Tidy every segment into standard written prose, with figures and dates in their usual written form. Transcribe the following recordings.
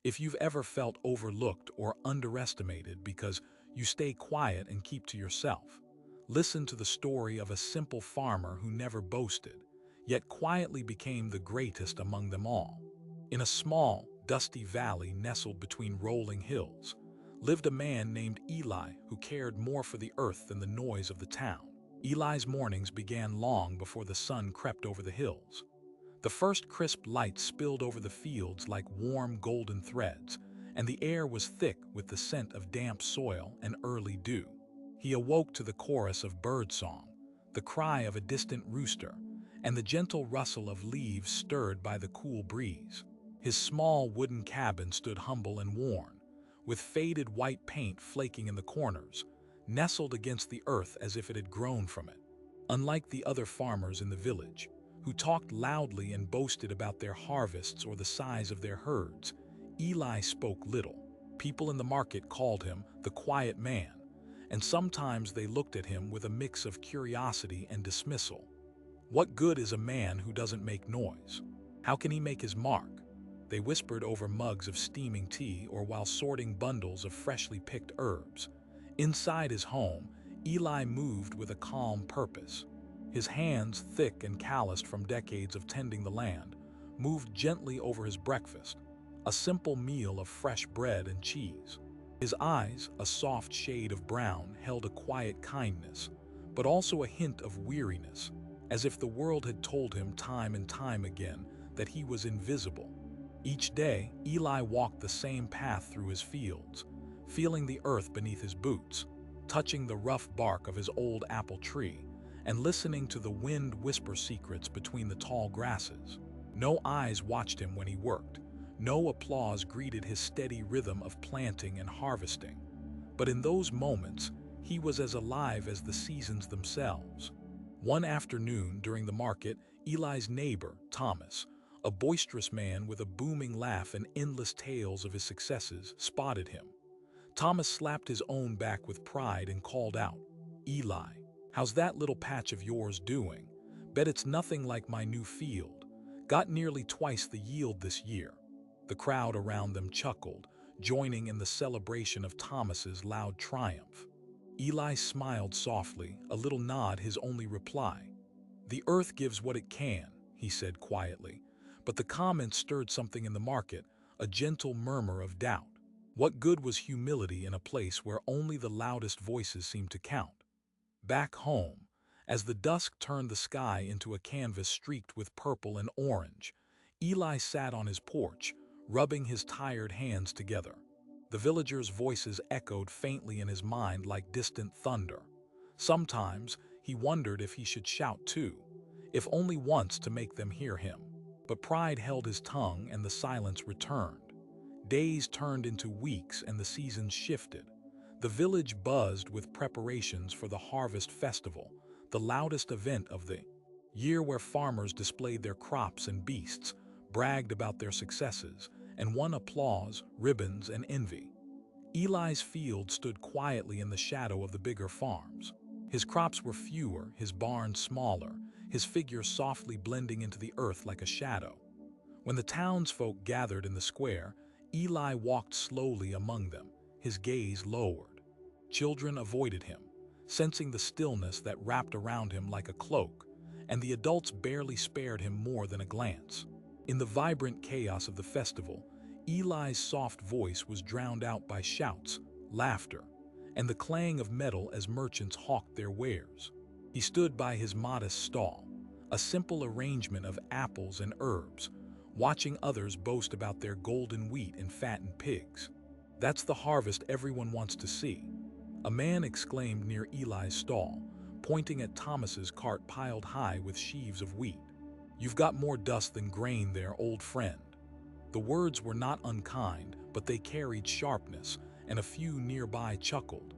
If you've ever felt overlooked or underestimated because you stay quiet and keep to yourself, listen to the story of a simple farmer who never boasted, yet quietly became the greatest among them all. In a small, dusty valley nestled between rolling hills, lived a man named Eli who cared more for the earth than the noise of the town. Eli's mornings began long before the sun crept over the hills. The first crisp light spilled over the fields like warm golden threads, and the air was thick with the scent of damp soil and early dew. He awoke to the chorus of birdsong, the cry of a distant rooster, and the gentle rustle of leaves stirred by the cool breeze. His small wooden cabin stood humble and worn, with faded white paint flaking in the corners, nestled against the earth as if it had grown from it. Unlike the other farmers in the village, who talked loudly and boasted about their harvests or the size of their herds, Eli spoke little. People in the market called him the quiet man, and sometimes they looked at him with a mix of curiosity and dismissal. What good is a man who doesn't make noise? How can he make his mark? They whispered over mugs of steaming tea or while sorting bundles of freshly picked herbs. Inside his home, Eli moved with a calm purpose. His hands, thick and calloused from decades of tending the land, moved gently over his breakfast, a simple meal of fresh bread and cheese. His eyes, a soft shade of brown, held a quiet kindness, but also a hint of weariness, as if the world had told him time and time again that he was invisible. Each day, Eli walked the same path through his fields, feeling the earth beneath his boots, touching the rough bark of his old apple tree, and listening to the wind whisper secrets between the tall grasses. No eyes watched him when he worked. No applause greeted his steady rhythm of planting and harvesting. But in those moments, he was as alive as the seasons themselves. One afternoon during the market, Eli's neighbor, Thomas, a boisterous man with a booming laugh and endless tales of his successes, spotted him. Thomas slapped his own back with pride and called out, "Eli, how's that little patch of yours doing? Bet it's nothing like my new field. Got nearly twice the yield this year." The crowd around them chuckled, joining in the celebration of Thomas's loud triumph. Eli smiled softly, a little nod his only reply. "The earth gives what it can," he said quietly, but the comment stirred something in the market, a gentle murmur of doubt. What good was humility in a place where only the loudest voices seemed to count? Back home, as the dusk turned the sky into a canvas streaked with purple and orange, Eli sat on his porch, rubbing his tired hands together. The villagers' voices echoed faintly in his mind like distant thunder. Sometimes he wondered if he should shout too, if only once to make them hear him. But pride held his tongue and the silence returned. Days turned into weeks and the seasons shifted. The village buzzed with preparations for the harvest festival, the loudest event of the year where farmers displayed their crops and beasts, bragged about their successes, and won applause, ribbons, and envy. Eli's field stood quietly in the shadow of the bigger farms. His crops were fewer, his barns smaller, his figure softly blending into the earth like a shadow. When the townsfolk gathered in the square, Eli walked slowly among them, his gaze lowered. Children avoided him, sensing the stillness that wrapped around him like a cloak, and the adults barely spared him more than a glance. In the vibrant chaos of the festival, Eli's soft voice was drowned out by shouts, laughter, and the clang of metal as merchants hawked their wares. He stood by his modest stall, a simple arrangement of apples and herbs, watching others boast about their golden wheat and fattened pigs. "That's the harvest everyone wants to see," a man exclaimed near Eli's stall, pointing at Thomas's cart piled high with sheaves of wheat. "You've got more dust than grain there, old friend." The words were not unkind, but they carried sharpness, and a few nearby chuckled.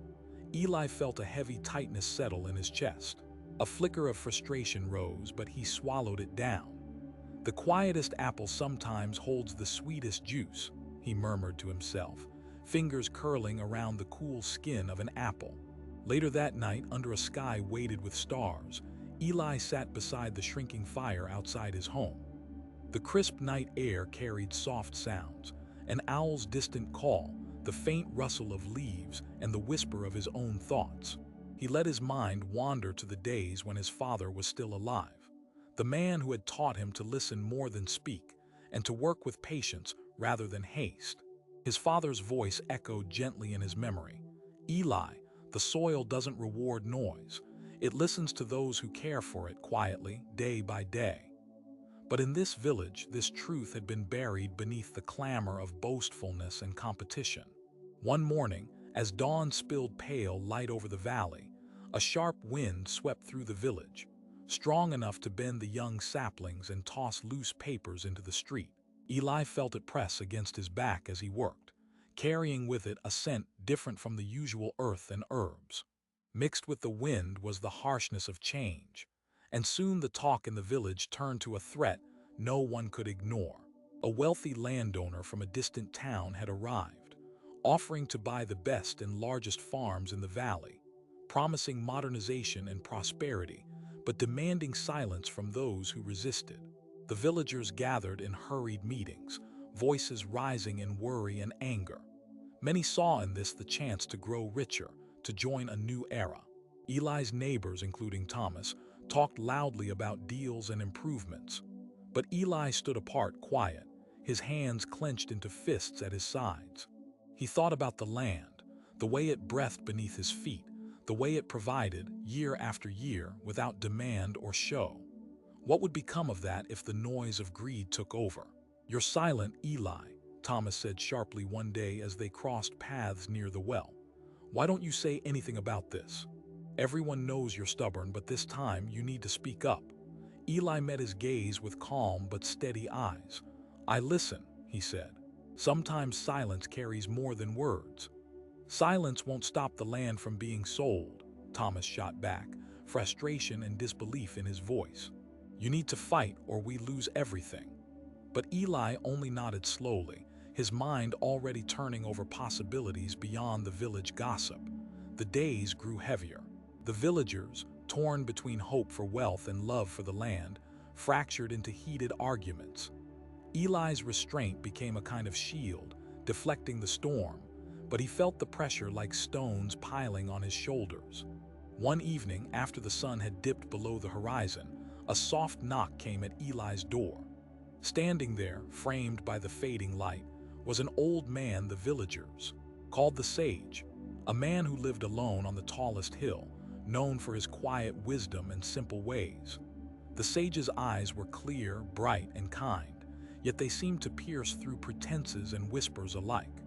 Eli felt a heavy tightness settle in his chest. A flicker of frustration rose, but he swallowed it down. "The quietest apple sometimes holds the sweetest juice," he murmured to himself, fingers curling around the cool skin of an apple. Later that night, under a sky weighted with stars, Eli sat beside the shrinking fire outside his home. The crisp night air carried soft sounds, An owl's distant call, the faint rustle of leaves, and the whisper of his own thoughts. He let his mind wander to the days when his father was still alive. The man who had taught him to listen more than speak, and to work with patience rather than haste. His father's voice echoed gently in his memory. Eli, the soil doesn't reward noise. It listens to those who care for it quietly, day by day. But in this village, this truth had been buried beneath the clamor of boastfulness and competition. One morning, as dawn spilled pale light over the valley, a sharp wind swept through the village, strong enough to bend the young saplings and toss loose papers into the street. Eli felt it press against his back as he worked, carrying with it a scent different from the usual earth and herbs. Mixed with the wind was the harshness of change, and soon the talk in the village turned to a threat no one could ignore. A wealthy landowner from a distant town had arrived, offering to buy the best and largest farms in the valley, promising modernization and prosperity, but demanding silence from those who resisted. The villagers gathered in hurried meetings, voices rising in worry and anger. Many saw in this the chance to grow richer, to join a new era. Eli's neighbors, including Thomas, talked loudly about deals and improvements. But Eli stood apart, quiet, his hands clenched into fists at his sides. He thought about the land, the way it breathed beneath his feet, the way it provided, year after year, without demand or show. What would become of that if the noise of greed took over? "You're silent, Eli," Thomas said sharply one day as they crossed paths near the well. "Why don't you say anything about this? Everyone knows you're stubborn, but this time you need to speak up." Eli met his gaze with calm but steady eyes. "I listen," he said. "Sometimes silence carries more than words." "Silence won't stop the land from being sold," Thomas shot back, frustration and disbelief in his voice. "You need to fight or we lose everything." But Eli only nodded slowly, his mind already turning over possibilities beyond the village gossip. The days grew heavier. The villagers, torn between hope for wealth and love for the land, fractured into heated arguments. Eli's restraint became a kind of shield, deflecting the storm, but he felt the pressure like stones piling on his shoulders. One evening, after the sun had dipped below the horizon, a soft knock came at Eli's door. Standing there, framed by the fading light, was an old man the villagers called the Sage, a man who lived alone on the tallest hill, known for his quiet wisdom and simple ways. The Sage's eyes were clear, bright, and kind, yet they seemed to pierce through pretenses and whispers alike.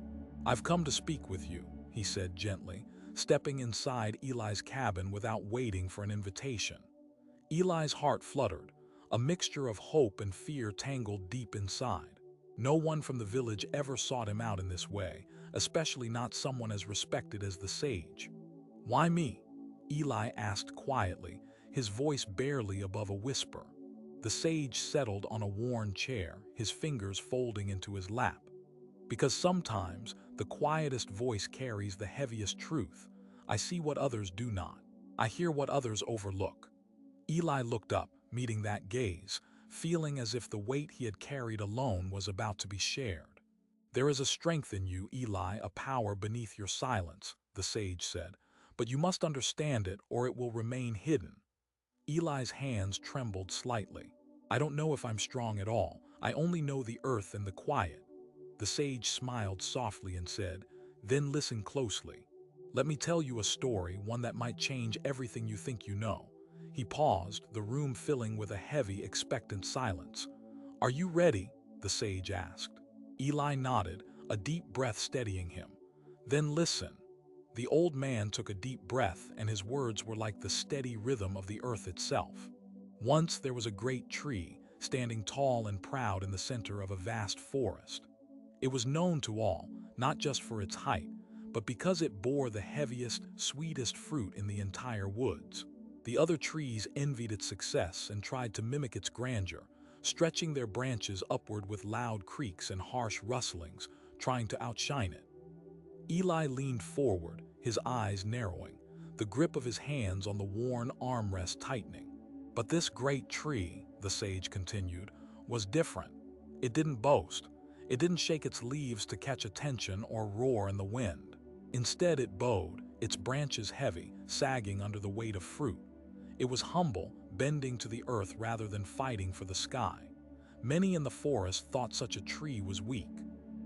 "I've come to speak with you," he said gently, stepping inside Eli's cabin without waiting for an invitation. Eli's heart fluttered, a mixture of hope and fear tangled deep inside. No one from the village ever sought him out in this way, especially not someone as respected as the Sage. "Why me?" Eli asked quietly, his voice barely above a whisper. The Sage settled on a worn chair, his fingers folding into his lap. "Because sometimes the quietest voice carries the heaviest truth. I see what others do not. I hear what others overlook." Eli looked up, meeting that gaze, feeling as if the weight he had carried alone was about to be shared. "There is a strength in you, Eli, a power beneath your silence," the Sage said, "but you must understand it or it will remain hidden." Eli's hands trembled slightly. "I don't know if I'm strong at all. I only know the earth and the quiet." The Sage smiled softly and said, "Then listen closely. Let me tell you a story, one that might change everything you think you know." He paused, the room filling with a heavy, expectant silence. "Are you ready?" the Sage asked. Eli nodded, a deep breath steadying him. "Then listen." The old man took a deep breath, and his words were like the steady rhythm of the earth itself. "Once there was a great tree, standing tall and proud in the center of a vast forest. It was known to all, not just for its height, but because it bore the heaviest, sweetest fruit in the entire woods. The other trees envied its success and tried to mimic its grandeur, stretching their branches upward with loud creaks and harsh rustlings, trying to outshine it. Eli leaned forward, his eyes narrowing, the grip of his hands on the worn armrest tightening. But this great tree, the Sage continued, was different. It didn't boast. It didn't shake its leaves to catch attention or roar in the wind. Instead, it bowed, its branches heavy, sagging under the weight of fruit. It was humble, bending to the earth rather than fighting for the sky. Many in the forest thought such a tree was weak.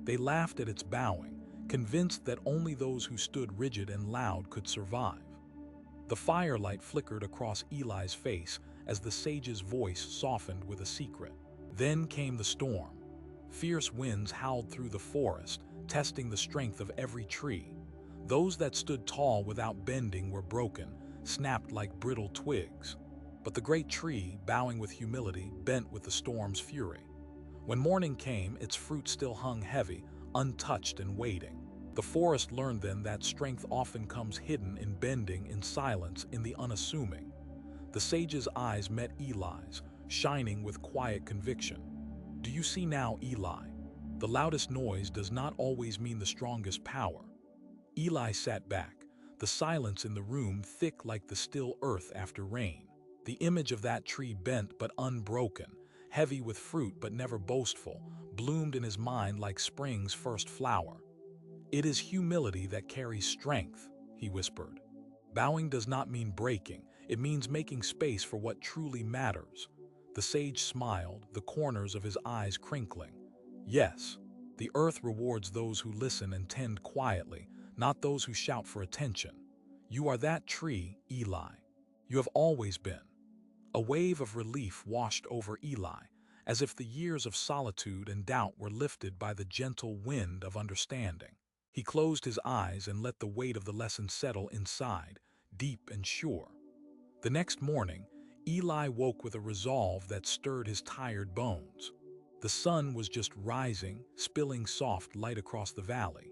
They laughed at its bowing, convinced that only those who stood rigid and loud could survive. The firelight flickered across Eli's face as the sage's voice softened with a secret. Then came the storm. Fierce winds howled through the forest, testing the strength of every tree. Those that stood tall without bending were broken, snapped like brittle twigs. But the great tree, bowing with humility, bent with the storm's fury. When morning came, its fruit still hung heavy, untouched and waiting. The forest learned then that strength often comes hidden in bending, in silence, in the unassuming. The sage's eyes met Eli's, shining with quiet conviction. Do you see now, Eli? The loudest noise does not always mean the strongest power. Eli sat back, the silence in the room thick like the still earth after rain. The image of that tree bent but unbroken, heavy with fruit but never boastful, bloomed in his mind like spring's first flower. It is humility that carries strength, he whispered. Bowing does not mean breaking, it means making space for what truly matters. The sage smiled, the corners of his eyes crinkling. Yes, the earth rewards those who listen and tend quietly, not those who shout for attention. You are that tree, Eli. You have always been. A wave of relief washed over Eli, as if the years of solitude and doubt were lifted by the gentle wind of understanding. He closed his eyes and let the weight of the lesson settle inside, deep and sure. The next morning, Eli woke with a resolve that stirred his tired bones. The sun was just rising, spilling soft light across the valley.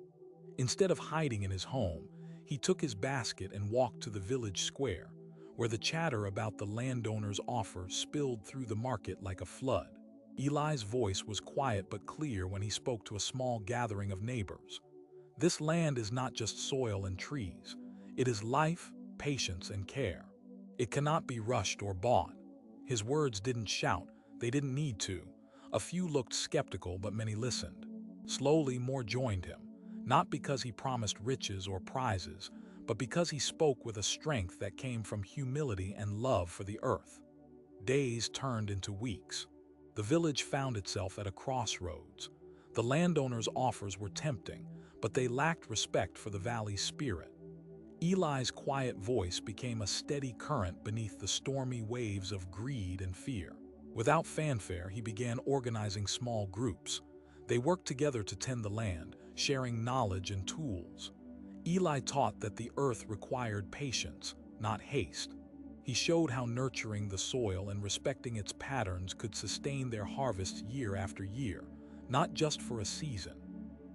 Instead of hiding in his home, he took his basket and walked to the village square, where the chatter about the landowner's offer spilled through the market like a flood. Eli's voice was quiet but clear when he spoke to a small gathering of neighbors. This land is not just soil and trees. It is life, patience, and care. It cannot be rushed or bought. His words didn't shout. They didn't need to. A few looked skeptical, but many listened. Slowly, more joined him, not because he promised riches or prizes, but because he spoke with a strength that came from humility and love for the earth. Days turned into weeks. The village found itself at a crossroads. The landowner's offers were tempting, but they lacked respect for the valley's spirit. Eli's quiet voice became a steady current beneath the stormy waves of greed and fear. Without fanfare, he began organizing small groups. They worked together to tend the land, sharing knowledge and tools. Eli taught that the earth required patience, not haste. He showed how nurturing the soil and respecting its patterns could sustain their harvests year after year, not just for a season.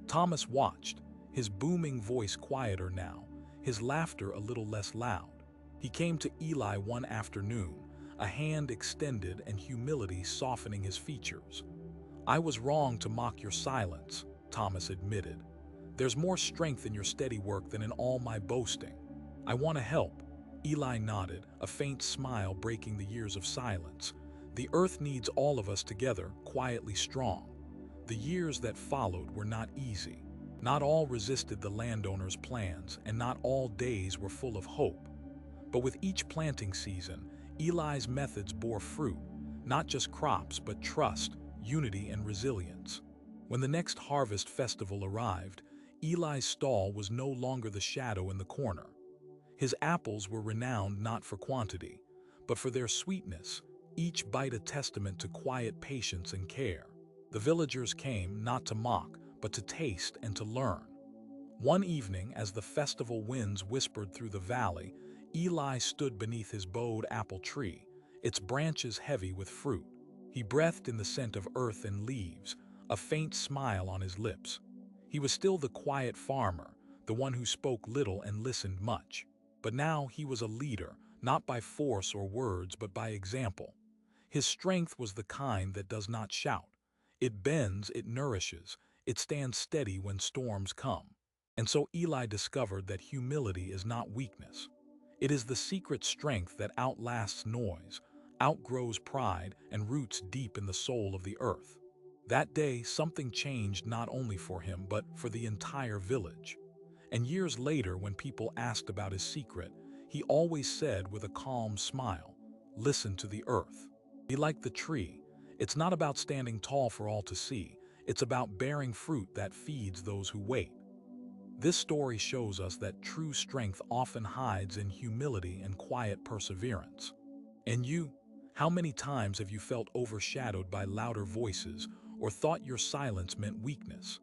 Thomas watched, his booming voice quieter now, his laughter a little less loud. He came to Eli one afternoon, a hand extended and humility softening his features. "I was wrong to mock your silence," Thomas admitted. "There's more strength in your steady work than in all my boasting. I want to help." Eli nodded, a faint smile breaking the years of silence. "The earth needs all of us together, quietly strong." The years that followed were not easy. Not all resisted the landowner's plans, and not all days were full of hope. But with each planting season, Eli's methods bore fruit, not just crops, but trust, unity, and resilience. When the next harvest festival arrived, Eli's stall was no longer the shadow in the corner. His apples were renowned not for quantity, but for their sweetness, each bite a testament to quiet patience and care. The villagers came not to mock, but to taste and to learn. One evening, as the festival winds whispered through the valley, Eli stood beneath his bowed apple tree, its branches heavy with fruit. He breathed in the scent of earth and leaves, a faint smile on his lips. He was still the quiet farmer, the one who spoke little and listened much. But now he was a leader, not by force or words, but by example. His strength was the kind that does not shout. It bends, it nourishes, it stands steady when storms come. And so Eli discovered that humility is not weakness. It is the secret strength that outlasts noise, outgrows pride, and roots deep in the soul of the earth. That day, something changed not only for him, but for the entire village. And years later, when people asked about his secret, he always said with a calm smile, "Listen to the earth. Be like the tree. It's not about standing tall for all to see. It's about bearing fruit that feeds those who wait." This story shows us that true strength often hides in humility and quiet perseverance. And you, how many times have you felt overshadowed by louder voices or thought your silence meant weakness?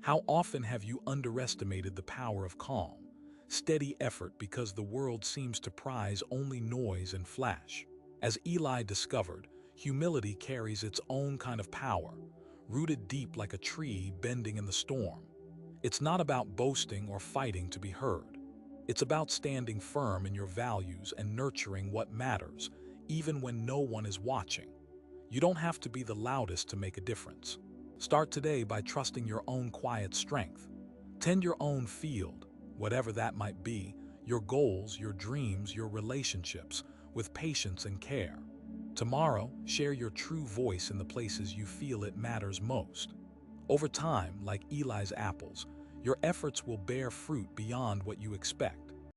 How often have you underestimated the power of calm, steady effort because the world seems to prize only noise and flash? As Eli discovered, humility carries its own kind of power, rooted deep like a tree bending in the storm. It's not about boasting or fighting to be heard. It's about standing firm in your values and nurturing what matters, even when no one is watching. You don't have to be the loudest to make a difference. Start today by trusting your own quiet strength. Tend your own field, whatever that might be, your goals, your dreams, your relationships, with patience and care. Tomorrow, share your true voice in the places you feel it matters most. Over time, like Eli's apples, your efforts will bear fruit beyond what you expect.